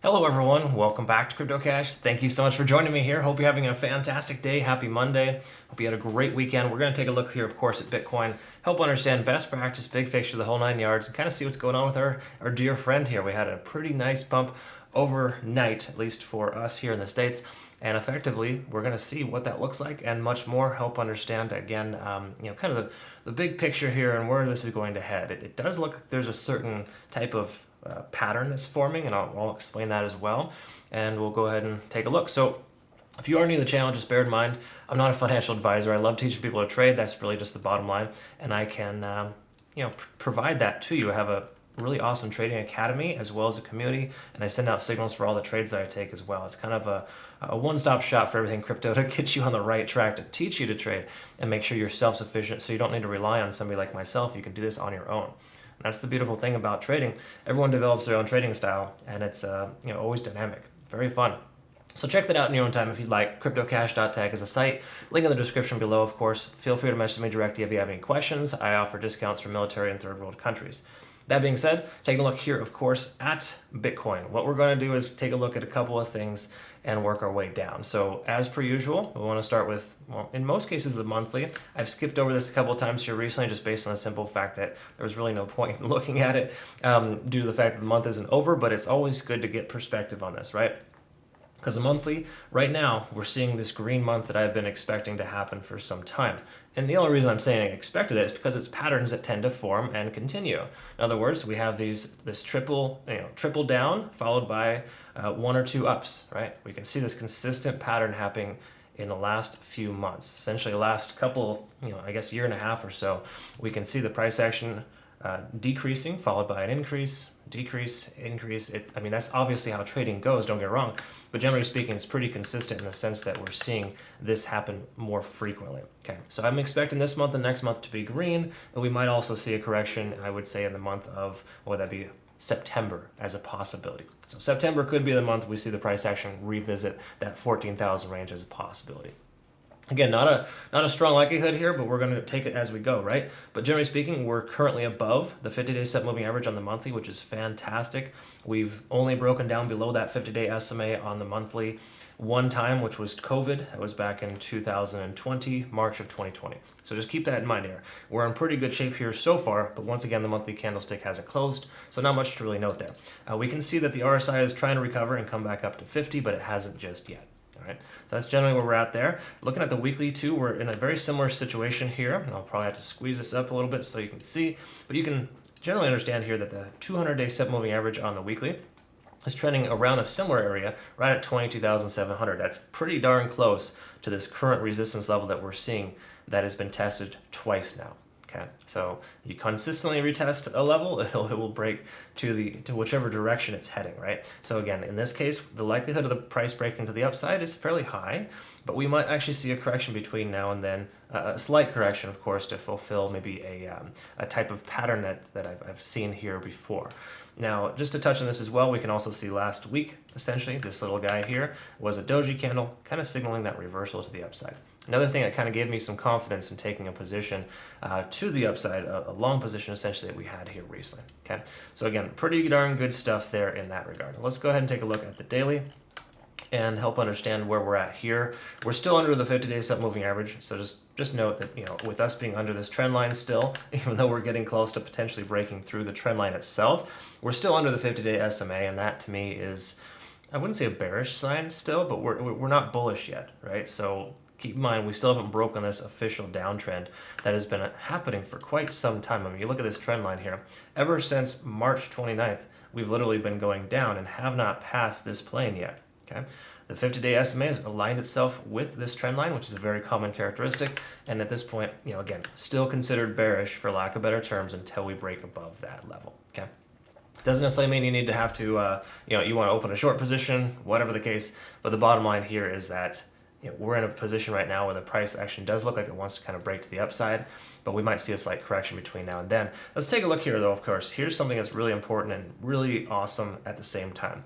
Hello everyone, welcome back to CryptoCache. Thank you so much for joining me here. Hope you're having a fantastic day. Happy Monday. Hope you had a great weekend. We're going to take a look here, of course, at Bitcoin, help understand best practice, big picture, the whole 9 yards, and kind of see what's going on with our dear friend here. We had a pretty nice bump overnight, at least for us here in the States. And effectively, we're going to see what that looks like and much more, help understand, again, kind of the big picture here and where this is going to head. It does look like there's a certain type of pattern that's forming, and I'll explain that as well. And we'll go ahead and take a look. So if you are new to the channel, just bear in mind, I'm not a financial advisor. I love teaching people to trade. That's really just the bottom line. And I can provide that to you. I have a really awesome trading academy as well as a community, and I send out signals for all the trades that I take as well. It's kind of a one-stop shop for everything crypto to get you on the right track, to teach you to trade and make sure you're self-sufficient so you don't need to rely on somebody like myself. You can do this on your own. And that's the beautiful thing about trading. Everyone develops their own trading style, and it's always dynamic, very fun. So check that out in your own time if you'd like. CryptoCache.tech is a site. Link in the description below, of course. Feel free to message me directly if you have any questions. I offer discounts for military and third world countries. That being said, take a look here, of course, at Bitcoin. What we're going to do is take a look at a couple of things and work our way down. So as per usual, we want to start with, well, in most cases, the monthly. I've skipped over this a couple of times here recently just based on the simple fact that there was really no point in looking at it due to the fact that the month isn't over, but it's always good to get perspective on this, right? Because the monthly, right now, we're seeing this green month that I've been expecting to happen for some time. And the only reason I'm saying I expected it is because it's patterns that tend to form and continue. In other words, we have this triple down followed by one or two ups, right? We can see this consistent pattern happening in the last few months, essentially the last couple, year and a half or so. We can see the price action decreasing followed by an increase, decrease, increase. That's obviously how trading goes, don't get it wrong, but generally speaking, it's pretty consistent in the sense that we're seeing this happen more frequently. Okay, so I'm expecting this month and next month to be green, and we might also see a correction, I would say, in the month of, what would that be, September as a possibility. So September could be the month we see the price action revisit that 14,000 range as a possibility. Again, not a strong likelihood here, but we're going to take it as we go, right? But generally speaking, we're currently above the 50-day set moving average on the monthly, which is fantastic. We've only broken down below that 50-day SMA on the monthly one time, which was COVID. That was back in 2020, March of 2020. So just keep that in mind here. We're in pretty good shape here so far, but once again, the monthly candlestick hasn't closed, so not much to really note there. We can see that the RSI is trying to recover and come back up to 50, but it hasn't just yet. All right, so that's generally where we're at there. Looking at the weekly too, we're in a very similar situation here, and I'll probably have to squeeze this up a little bit so you can see, but you can generally understand here that the 200-day set moving average on the weekly is trending around a similar area, right at 22,700. That's pretty darn close to this current resistance level that we're seeing that has been tested twice now. Okay, so you consistently retest a level, it will break to whichever direction it's heading, right? So again, in this case, the likelihood of the price breaking to the upside is fairly high, but we might actually see a correction between now and then, a slight correction, of course, to fulfill maybe a type of pattern that I've seen here before. Now, just to touch on this as well, we can also see last week, essentially, this little guy here was a doji candle, kind of signaling that reversal to the upside. Another thing that kind of gave me some confidence in taking a position to the upside, a long position essentially that we had here recently. Okay, so again, pretty darn good stuff there in that regard. Let's go ahead and take a look at the daily and help understand where we're at here. We're still under the 50-day set moving average, so just note that with us being under this trend line still, even though we're getting close to potentially breaking through the trend line itself, we're still under the 50-day SMA, and that to me is, I wouldn't say a bearish sign still, but we're not bullish yet, right? So keep in mind, we still haven't broken this official downtrend that has been happening for quite some time. I mean, you look at this trend line here. Ever since March 29th, we've literally been going down and have not passed this plane yet. Okay, the 50-day SMA has aligned itself with this trend line, which is a very common characteristic. And at this point, again, still considered bearish for lack of better terms until we break above that level. Okay. Doesn't necessarily mean you need to have to, you want to open a short position, whatever the case. But the bottom line here is that we're in a position right now where the price action does look like it wants to kind of break to the upside, but we might see a slight correction between now and then. Let's take a look here, though, of course. Here's something that's really important and really awesome at the same time.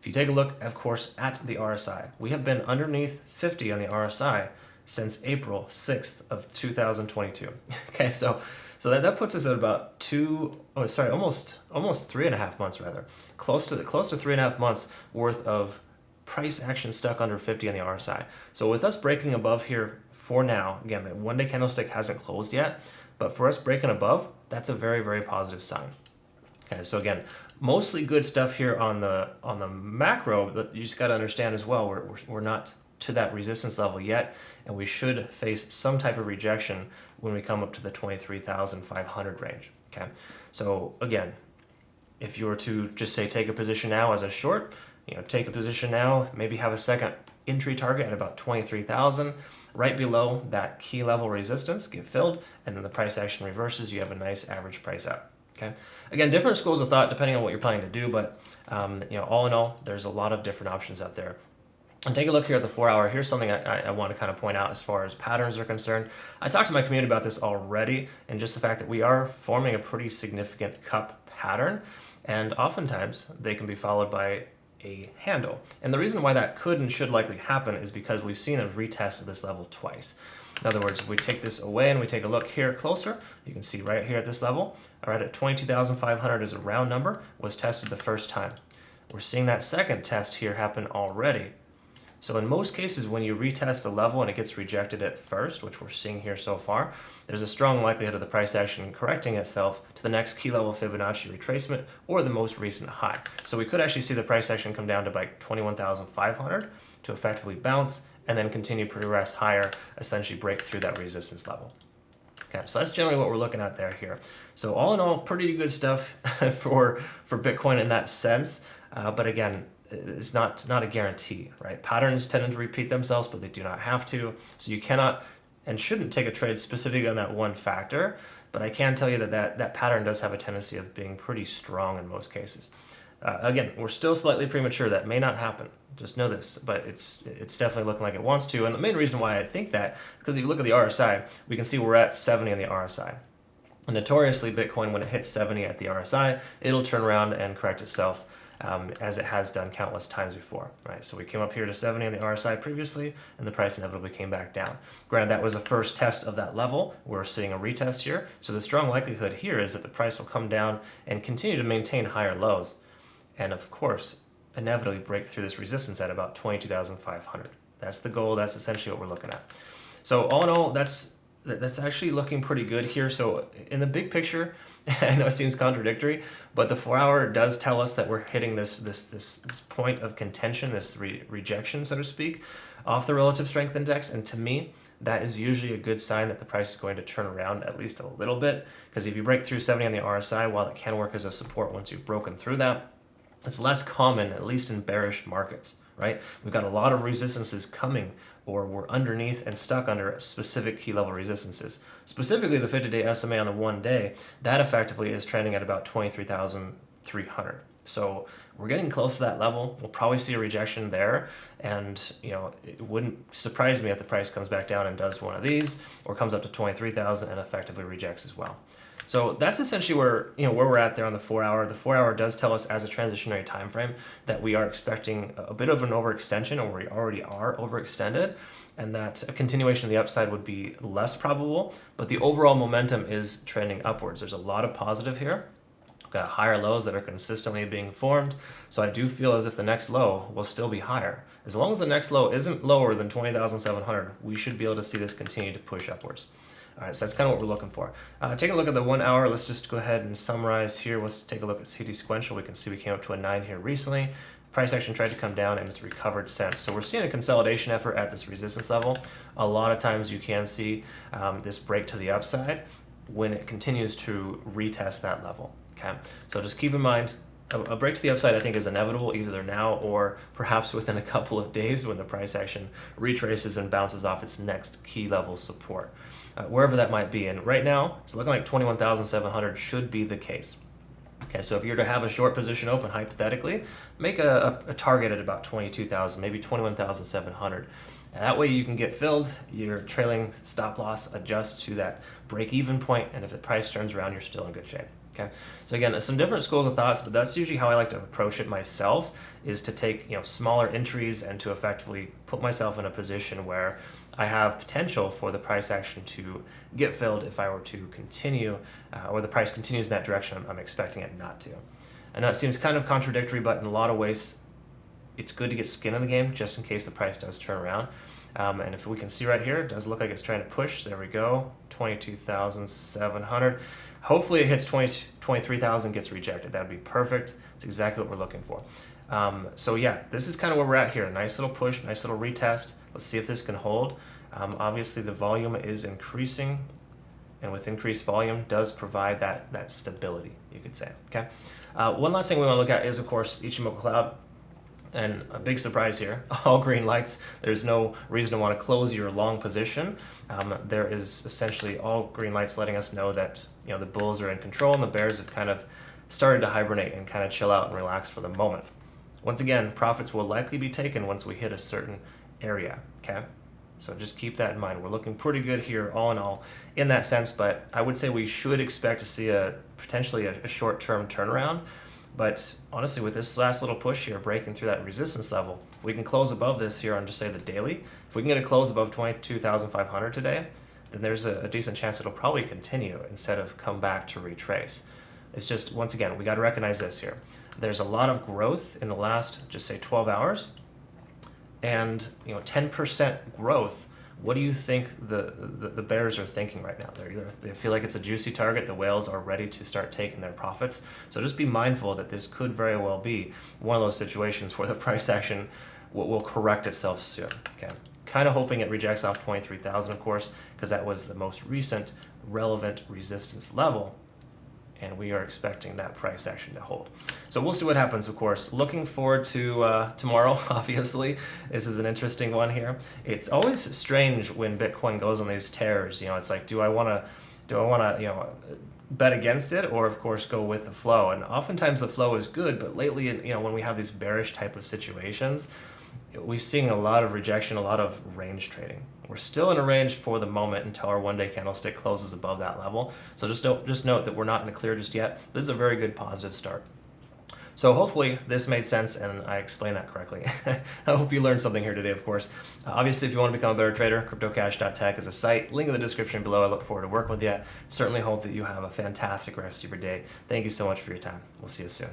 If you take a look, of course, at the RSI, we have been underneath 50 on the RSI since April 6th of 2022. Okay, so So that puts us at about almost 3.5 months rather, close to 3.5 months worth of price action stuck under 50 on the RSI. So with us breaking above here for now, again, the 1-day candlestick hasn't closed yet, but for us breaking above, that's a very, very positive sign. Okay, so again, mostly good stuff here on the macro, but you just got to understand as well, we're not to that resistance level yet, and we should face some type of rejection when we come up to the 23,500 range. Okay, so again, if you were to just say take a position now as a short, take a position now, maybe have a second entry target at about 23,000, right below that key level resistance, get filled, and then the price action reverses, you have a nice average price out. Okay. Again, different schools of thought depending on what you're planning to do, but all in all, there's a lot of different options out there. And take a look here at the 4-hour. Here's something I want to kind of point out as far as patterns are concerned. I talked to my community about this already, and just the fact that we are forming a pretty significant cup pattern, and oftentimes they can be followed by a handle. And the reason why that could and should likely happen is because we've seen a retest of this level twice. In other words, if we take this away and we take a look here closer, you can see right here at this level, right at 22,500 is a round number, was tested the first time. We're seeing that second test here happen already. So in most cases, when you retest a level and it gets rejected at first, which we're seeing here so far, there's a strong likelihood of the price action correcting itself to the next key level Fibonacci retracement or the most recent high. So we could actually see the price action come down to like 21,500 to effectively bounce and then continue to progress higher, essentially break through that resistance level. Okay, so that's generally what we're looking at here. So all in all, pretty good stuff for Bitcoin in that sense. But again, it's not a guarantee, right? Patterns tend to repeat themselves, but they do not have to. So you cannot and shouldn't take a trade specifically on that one factor. But I can tell you that pattern does have a tendency of being pretty strong in most cases. Again, we're still slightly premature. That may not happen. Just know this, but it's definitely looking like it wants to. And the main reason why I think that, because if you look at the RSI, we can see we're at 70 on the RSI. And notoriously, Bitcoin, when it hits 70 at the RSI, it'll turn around and correct itself, as it has done countless times before, right? So we came up here to 70 on the RSI previously, and the price inevitably came back down. Granted, that was a first test of that level. We're seeing a retest here. So the strong likelihood here is that the price will come down and continue to maintain higher lows. And of course, inevitably break through this resistance at about 22,500. That's the goal. That's essentially what we're looking at. So all in all, that's actually looking pretty good here. So in the big picture, I know it seems contradictory, but the 4-hour does tell us that we're hitting this point of contention, this rejection, so to speak, off the relative strength index. And to me, that is usually a good sign that the price is going to turn around at least a little bit. Because if you break through 70 on the RSI, while it can work as a support once you've broken through that, it's less common, at least in bearish markets, right? We've got a lot of resistances coming, or we're underneath and stuck under specific key level resistances. Specifically, the 50-day SMA on the 1 day, that effectively is trending at about 23,300. So we're getting close to that level. We'll probably see a rejection there, and it wouldn't surprise me if the price comes back down and does one of these, or comes up to 23,000 and effectively rejects as well. So that's essentially where we're at there on the 4-hour. The 4-hour does tell us as a transitionary time frame that we are expecting a bit of an overextension, or we already are overextended, and that a continuation of the upside would be less probable, but the overall momentum is trending upwards. There's a lot of positive here. We've got higher lows that are consistently being formed, so I do feel as if the next low will still be higher. As long as the next low isn't lower than 20,700, we should be able to see this continue to push upwards. All right, so that's kind of what we're looking for. Taking a look at the 1 hour, let's just go ahead and summarize here. Let's take a look at CD sequential. We can see we came up to a 9 here recently. Price action tried to come down and it's recovered since. So we're seeing a consolidation effort at this resistance level. A lot of times you can see this break to the upside when it continues to retest that level. Okay, so just keep in mind, a break to the upside I think is inevitable either now or perhaps within a couple of days when the price action retraces and bounces off its next key level support. Wherever that might be. And right now, it's looking like 21,700 should be the case. Okay, so if you're to have a short position open, hypothetically, make a target at about 22,000, maybe 21,700. And that way you can get filled, your trailing stop loss adjusts to that break-even point, and if the price turns around, you're still in good shape. Okay, so again, some different schools of thoughts, but that's usually how I like to approach it myself, is to take smaller entries and to effectively put myself in a position where I have potential for the price action to get filled if I were to continue, or the price continues in that direction. I'm expecting it not to. I know it seems kind of contradictory, but in a lot of ways, it's good to get skin in the game just in case the price does turn around. And if we can see right here, it does look like it's trying to push. There we go, 22,700. Hopefully it hits 23,000, gets rejected. That would be perfect. It's exactly what we're looking for. So yeah, this is kind of where we're at here. Nice little push, nice little retest. Let's see if this can hold. Obviously the volume is increasing, and with increased volume does provide that stability, you could say. Okay. One last thing we want to look at is, of course, Ichimoku Cloud. And a big surprise here, all green lights. There's no reason to want to close your long position. There is essentially all green lights letting us know that the bulls are in control and the bears have kind of started to hibernate and kind of chill out and relax for the moment. Once again, profits will likely be taken once we hit a certain area, okay? So just keep that in mind. We're looking pretty good here all in all in that sense, but I would say we should expect to see potentially a short-term turnaround. But honestly, with this last little push here, breaking through that resistance level, if we can close above this here on just say the daily, if we can get a close above 22,500 today, then there's a decent chance it'll probably continue instead of come back to retrace. It's just, once again, we got to recognize this here. There's a lot of growth in the last, just say 12 hours, and 10% growth. What do you think the bears are thinking right now? They feel like it's a juicy target. The whales are ready to start taking their profits. So just be mindful that this could very well be one of those situations where the price action will correct itself soon. Okay, kind of hoping it rejects off 23,000, of course, because that was the most recent relevant resistance level. And we are expecting that price action to hold. So we'll see what happens, of course. Looking forward to tomorrow, obviously. This is an interesting one here. It's always strange when Bitcoin goes on these tears. It's like, do I want to bet against it, or of course go with the flow? And oftentimes the flow is good, but lately, when we have these bearish type of situations, we're seeing a lot of rejection, a lot of range trading. We're still in a range for the moment until our one-day candlestick closes above that level. So just note that we're not in the clear just yet. This is a very good positive start. So hopefully this made sense and I explained that correctly. I hope you learned something here today, of course. Obviously, if you want to become a better trader, CryptoCache.tech is a site. Link in the description below. I look forward to working with you. Certainly hope that you have a fantastic rest of your day. Thank you so much for your time. We'll see you soon.